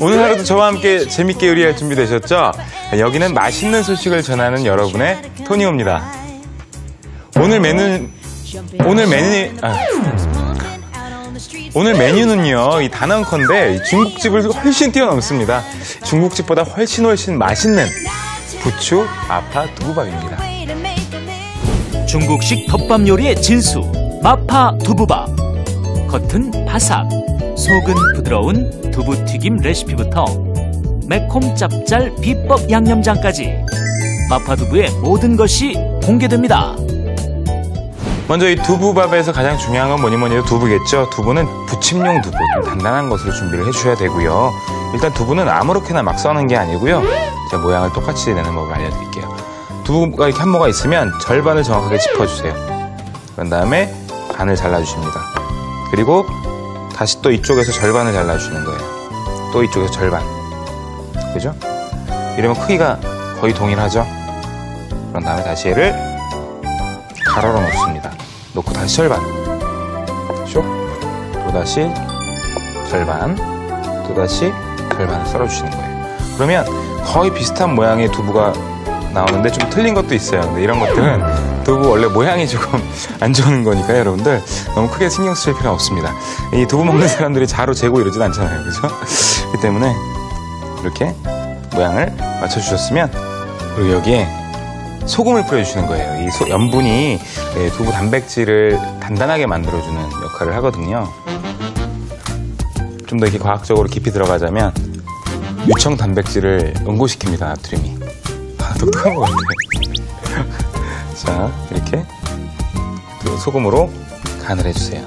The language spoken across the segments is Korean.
오늘 하루도 저와 함께 재밌게 요리할 준비 되셨죠? 여기는 맛있는 소식을 전하는 여러분의 토니오입니다. 오늘 메뉴는요, 이 단언컨대 중국집을 훨씬 뛰어넘습니다. 중국집보다 훨씬 맛있는 부추 마파 두부밥입니다. 중국식 덮밥 요리의 진수, 마파 두부밥. 겉은 바삭, 속은 부드러운 두부튀김 레시피부터 매콤 짭짤 비법 양념장까지 마파 두부의 모든 것이 공개됩니다. 먼저 이 두부밥에서 가장 중요한 건 뭐니 해도 두부겠죠. 두부는 부침용 두부, 좀 단단한 것으로 준비를 해주셔야 되고요. 일단 두부는 아무렇게나 막 써는 게 아니고요. 제가 모양을 똑같이 내는 법을 알려드릴게요. 두부가 이렇게 한 모가 있으면 절반을 정확하게 짚어주세요. 그런 다음에 반을 잘라주십니다. 그리고 다시 또 이쪽에서 절반을 잘라주시는 거예요. 또 이쪽에서 절반. 그죠? 이러면 크기가 거의 동일하죠? 그런 다음에 다시 얘를 가로로 놓습니다. 놓고 다시 절반. 쇽. 또다시 절반. 또다시 절반을 썰어주시는 거예요. 그러면 거의 비슷한 모양의 두부가 나오는데 좀 틀린 것도 있어요. 근데 이런 것들은 두부 원래 모양이 조금 안 좋은 거니까요, 여러분들. 너무 크게 신경 쓰실 필요는 없습니다. 이 두부 먹는 사람들이 자로 재고 이러진 않잖아요. 그죠? 그렇기 때문에 이렇게 모양을 맞춰주셨으면, 그리고 여기에 소금을 뿌려주시는 거예요. 이 염분이 두부 단백질을 단단하게 만들어주는 역할을 하거든요. 좀 더 이렇게 과학적으로 깊이 들어가자면 유청 단백질을 응고시킵니다, 나트륨이. 독특한 것 같아요. 자, 이렇게 소금으로 간을 해주세요.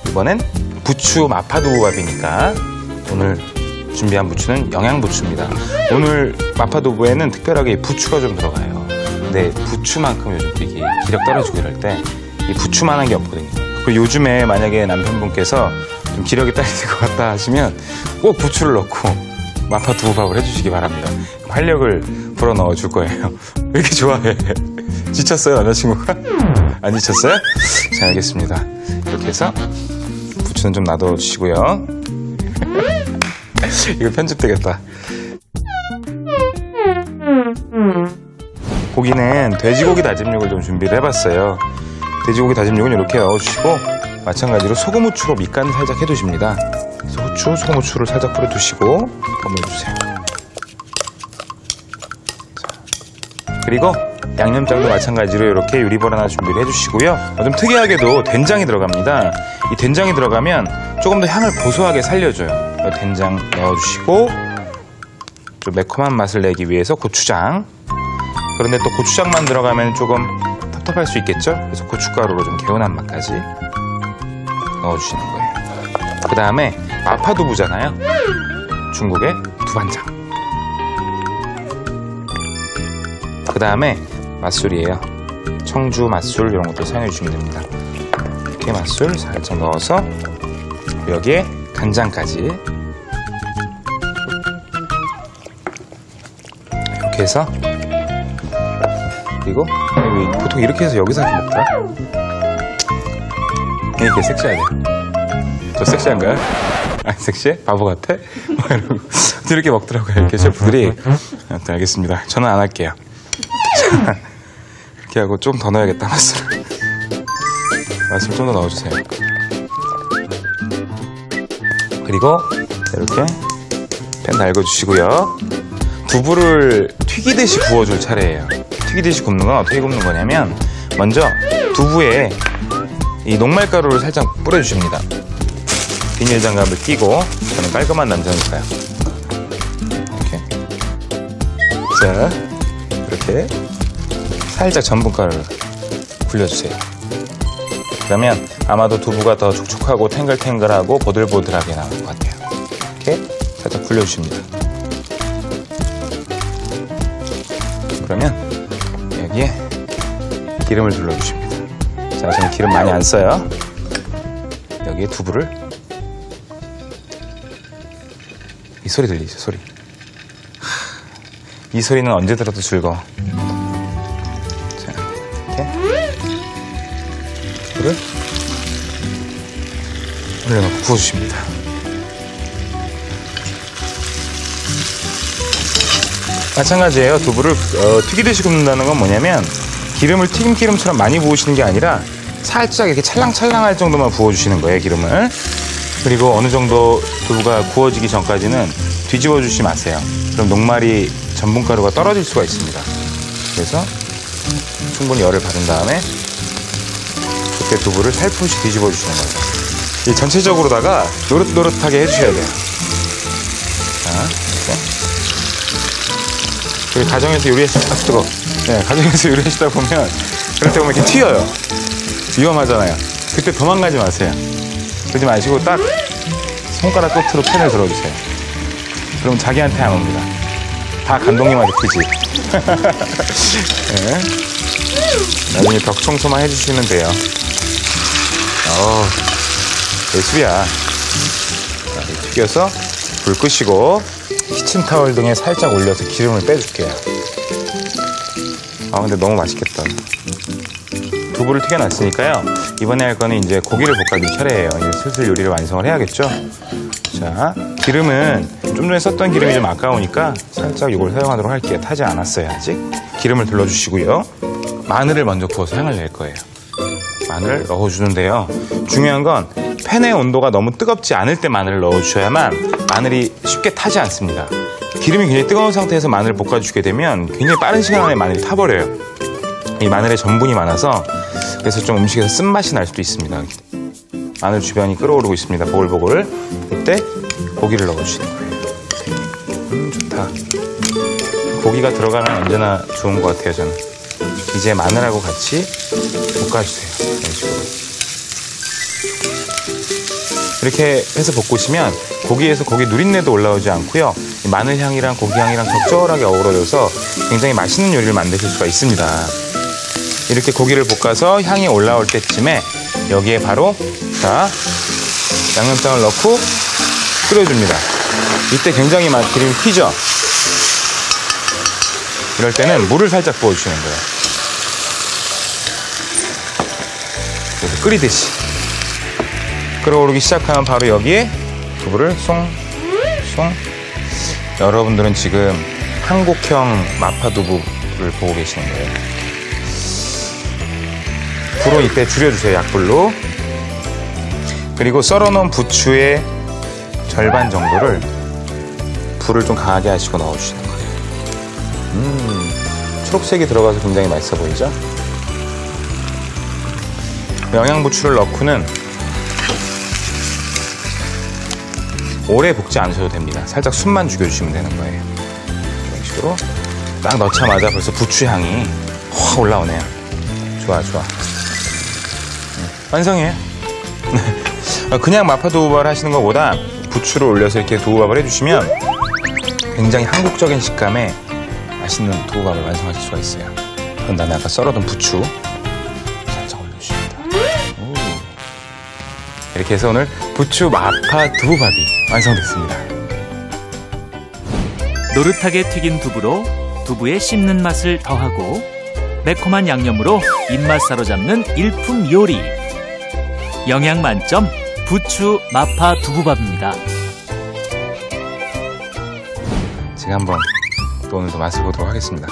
이번엔 부추 마파두부밥이니까 오늘 준비한 부추는 영양부추입니다. 오늘 마파두부에는 특별하게 부추가 좀 들어가요. 근데 부추만큼 요즘 되게 기력 떨어지고 이럴 때 이 부추만한 게 없거든요. 그리고 요즘에 만약에 남편분께서 좀 기력이 딸릴 것 같다 하시면 꼭 부추를 넣고 마파두부밥을 해주시기 바랍니다. 활력을 불어넣어 줄 거예요. 왜 이렇게 좋아해? 지쳤어요, 남자친구가? 안 지쳤어요? 자, 알겠습니다. 이렇게 해서 부추는 좀 놔둬주시고요. 이거 편집되겠다. 고기는 돼지고기 다짐육을 좀 준비를 해봤어요. 돼지고기 다짐육은 이렇게 넣어주시고 마찬가지로 소금 후추로 밑간을 살짝 해두십니다. 후추, 소금 후추를 살짝 뿌려두시고 버무려주세요. 그리고 양념장도 마찬가지로 이렇게 유리볼 하나 준비를 해주시고요. 좀 특이하게도 된장이 들어갑니다. 이 된장이 들어가면 조금 더 향을 고소하게 살려줘요. 된장 넣어주시고 좀 매콤한 맛을 내기 위해서 고추장. 그런데 또 고추장만 들어가면 조금 텁텁할 수 있겠죠? 그래서 고춧가루로 좀 개운한 맛까지 넣어주시는 거예요. 그 다음에 마파두부잖아요. 중국의 두반장. 그 다음에 맛술이에요. 청주 맛술 이런 것들 사용해 주시면 됩니다. 이렇게 맛술 살짝 넣어서 여기에 간장까지 이렇게 해서, 그리고 보통 이렇게 해서 여기서 이렇게 먹더라? 이렇게 섹시하게. 저 섹시한가요? 아니, 섹시해? 바보 같아? 이러고 이렇게 먹더라고요. 이렇게 셰프들이. 아무튼 알겠습니다. 저는 안 할게요. 이렇게 하고 좀 더 넣어야겠다, 맛을. 맛을 좀 더 넣어주세요. 그리고 이렇게 팬 달궈주시고요. 두부를 튀기듯이 구워줄 차례예요. 튀기듯이 굽는 건 어떻게 굽는 거냐면, 먼저 두부에 이 녹말가루를 살짝 뿌려주십니다. 비닐장갑을 끼고, 저는 깔끔한 남자니까요. 이렇게. 자, 이렇게 살짝 전분가루를 굴려주세요. 그러면 아마도 두부가 더 촉촉하고 탱글탱글하고 보들보들하게 나올 것 같아요. 이렇게 살짝 굴려주십니다. 그러면 여기에 기름을 둘러주십니다. 자, 저는 기름 많이 안 써요. 여기에 두부를, 이 소리 들리죠? 소리. 이 소리는 언제 들어도 즐거워. 자, 이렇게 두부를 올려놓고 구워주십니다. 마찬가지예요. 두부를 튀기듯이 굽는다는 건 뭐냐면 기름을 튀김기름처럼 많이 부으시는 게 아니라 살짝 이렇게 찰랑찰랑할 정도만 부어주시는 거예요, 기름을. 그리고 어느 정도 두부가 구워지기 전까지는 뒤집어 주지 마세요. 그럼 녹말이 전분가루가 떨어질 수가 있습니다. 그래서 충분히 열을 받은 다음에 그때 두부를 살포시 뒤집어 주시는 거죠. 이 전체적으로다가 노릇노릇하게 해주셔야 돼요. 자, 이렇게. 그리고 가정에서 가정에서 요리하시다 보면 그럴 때 보면 이렇게 튀어요. 위험하잖아요. 그때 도망가지 마세요. 그러지 마시고 딱 손가락 끝으로 펜을 들어주세요. 그럼 자기한테 안 옵니다. 다 감독님한테 튀지. 네. 나중에 벽 청소만 해주시면 돼요. 예술이야. 자, 튀겨서 불 끄시고 키친타월 등에 살짝 올려서 기름을 빼줄게요. 근데 너무 맛있겠다. 두부를 튀겨놨으니까요. 이번에 할 거는 이제 고기를 볶아줄 차례예요. 이제 슬슬 요리를 완성을 해야겠죠. 자, 기름은 좀 전에 썼던 기름이 좀 아까우니까 살짝 이걸 사용하도록 할게요. 타지 않았어요, 아직. 기름을 둘러주시고요. 마늘을 먼저 구워서 향을 낼 거예요. 마늘을 넣어주는데요. 중요한 건 팬의 온도가 너무 뜨겁지 않을 때 마늘을 넣어주셔야만 마늘이 쉽게 타지 않습니다. 기름이 굉장히 뜨거운 상태에서 마늘을 볶아주게 되면 굉장히 빠른 시간 안에 마늘이 타버려요. 이 마늘에 전분이 많아서 그래서 좀 음식에서 쓴맛이 날 수도 있습니다. 마늘 주변이 끓어오르고 있습니다. 보글보글. 이때 고기를 넣어주시는 거예요. 좋다. 고기가 들어가면 언제나 좋은 것 같아요, 저는. 이제 마늘하고 같이 볶아주세요. 이런 식으로. 이렇게 해서 볶으시면 고기에서 고기 누린내도 올라오지 않고요. 마늘 향이랑 고기 향이랑 적절하게 어우러져서 굉장히 맛있는 요리를 만드실 수가 있습니다. 이렇게 고기를 볶아서 향이 올라올 때쯤에 여기에 바로 양념장을 넣고 끓여줍니다. 이때 굉장히 기름이 튀죠? 이럴 때는 물을 살짝 부어주시는 거예요. 그래서 끓이듯이. 끓어오르기 시작하면 바로 여기에 두부를 송. 여러분들은 지금 한국형 마파두부를 보고 계시는 거예요. 불은 이때 줄여주세요, 약불로. 그리고 썰어놓은 부추의 절반 정도를 불을 좀 강하게 하시고 넣어주시는 거예요. 초록색이 들어가서 굉장히 맛있어 보이죠? 영양부추를 넣고는 오래 볶지 않으셔도 됩니다. 살짝 숨만 죽여주시면 되는 거예요. 이런 식으로 딱 넣자마자 벌써 부추 향이 확 올라오네요. 좋아. 완성이에요. 그냥 마파두부밥을 하시는 것보다 부추를 올려서 이렇게 두부밥을 해주시면 굉장히 한국적인 식감의 맛있는 두부밥을 완성하실 수가 있어요. 그럼 나는 아까 썰어둔 부추 살짝 올려주십니다. 이렇게 해서 오늘 부추 마파두부밥이 완성됐습니다. 노릇하게 튀긴 두부로 두부의 씹는 맛을 더하고 매콤한 양념으로 입맛 사로잡는 일품 요리. 영양 만점 부추 마파 두부밥입니다. 제가 한번 또 오늘도 맛을 보도록 하겠습니다.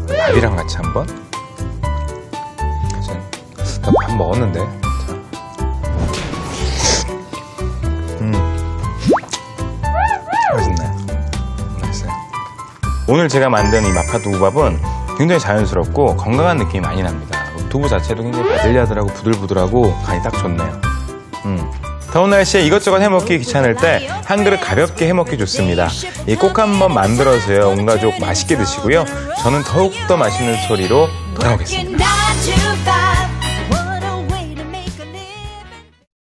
밥이랑 같이 한번. 나 밥 먹었는데. 맛있어요. 오늘 제가 만든 이 마파두부밥은 굉장히 자연스럽고 건강한 느낌이 많이 납니다. 두부 자체도 굉장히 바들야들하고 부들부들하고 간이 딱 좋네요. 더운 날씨에 이것저것 해먹기 귀찮을 때 한 그릇 가볍게 해먹기 좋습니다. 이 꼭 한번 만들어서요 온 가족 맛있게 드시고요. 저는 더욱더 맛있는 소리로 돌아오겠습니다.